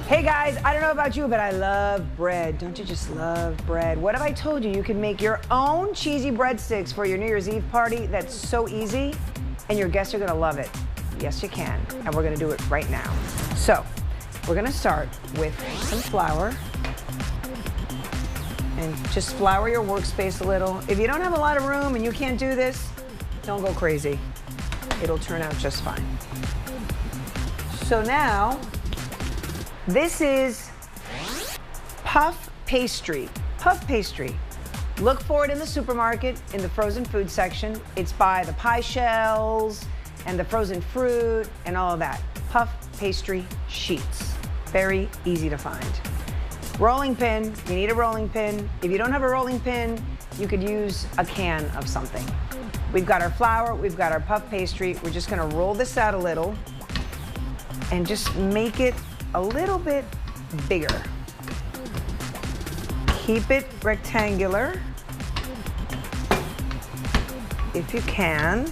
Hey guys, I don't know about you, but I love bread. Don't you just love bread? What if I told you you can make your own cheesy breadsticks for your New Year's Eve party? That's so easy, and your guests are gonna love it. Yes, you can, and we're gonna do it right now. So, we're gonna start with some flour, and just flour your workspace a little. If you don't have a lot of room and you can't do this, don't go crazy. It'll turn out just fine. So now, this is puff pastry. Puff pastry. Look for it in the supermarket in the frozen food section. It's by the pie shells and the frozen fruit and all of that. Puff pastry sheets. Very easy to find. Rolling pin. You need a rolling pin. If you don't have a rolling pin, you could use a can of something. We've got our flour. We've got our puff pastry. We're just going to roll this out a little and just make it a little bit bigger. Keep it rectangular if you can.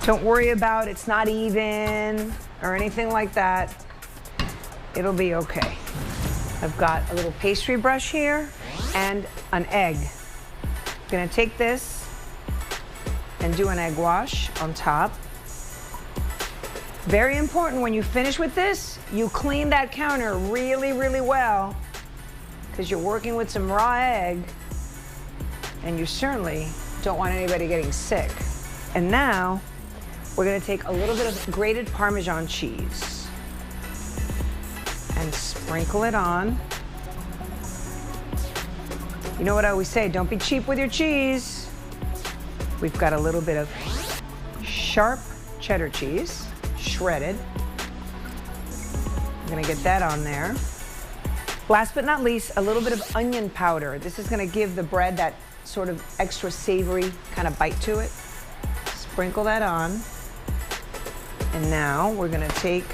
Don't worry about it's not even or anything like that. It'll be okay. I've got a little pastry brush here and an egg. I'm gonna take this and do an egg wash on top. Very important, when you finish with this, you clean that counter really, really well, because you're working with some raw egg, and you certainly don't want anybody getting sick. And now, we're gonna take a little bit of grated Parmesan cheese and sprinkle it on. You know what I always say, don't be cheap with your cheese. We've got a little bit of sharp cheddar cheese. Shredded. I'm gonna get that on there. Last but not least, a little bit of onion powder. This is gonna give the bread that sort of extra savory kind of bite to it. Sprinkle that on. And now we're gonna take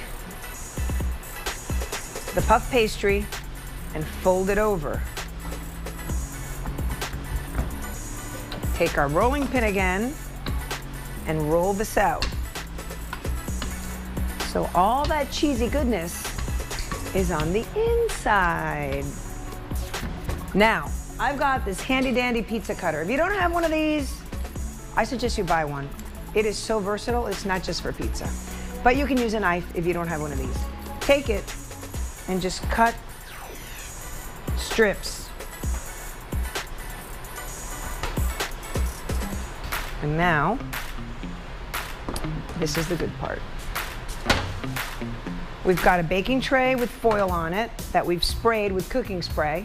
the puff pastry and fold it over. Take our rolling pin again and roll this out. So all that cheesy goodness is on the inside. Now, I've got this handy dandy pizza cutter. If you don't have one of these, I suggest you buy one. It is so versatile, it's not just for pizza. But you can use a knife if you don't have one of these. Take it and just cut strips. And now, this is the good part. We've got a baking tray with foil on it that we've sprayed with cooking spray.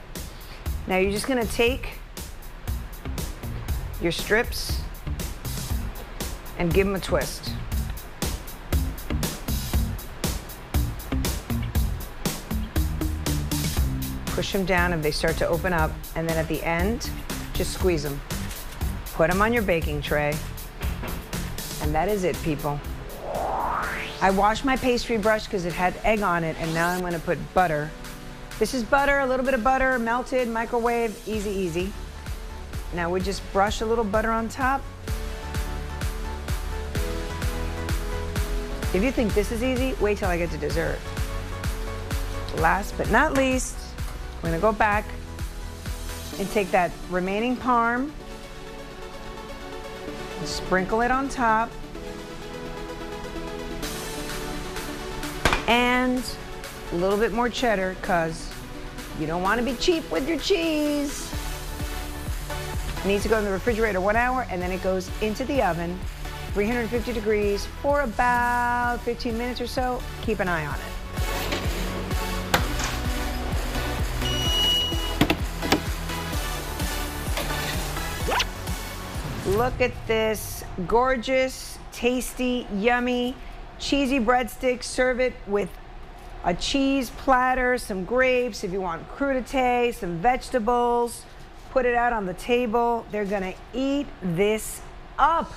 Now you're just gonna take your strips and give them a twist. Push them down if they start to open up, and then at the end, just squeeze them. Put them on your baking tray, and that is it, people. I washed my pastry brush because it had egg on it, and now I'm gonna put butter. This is butter, a little bit of butter, melted, microwave, easy, easy. Now we just brush a little butter on top. If you think this is easy, wait till I get to dessert. Last but not least, we're gonna go back and take that remaining parm and sprinkle it on top. And a little bit more cheddar, because you don't want to be cheap with your cheese. It needs to go in the refrigerator 1 hour, and then it goes into the oven, 350 degrees, for about 15 minutes or so. Keep an eye on it. Look at this gorgeous, tasty, yummy, cheesy breadsticks. Serve it with a cheese platter, some grapes, if you want crudité, some vegetables. Put it out on the table. They're gonna eat this up.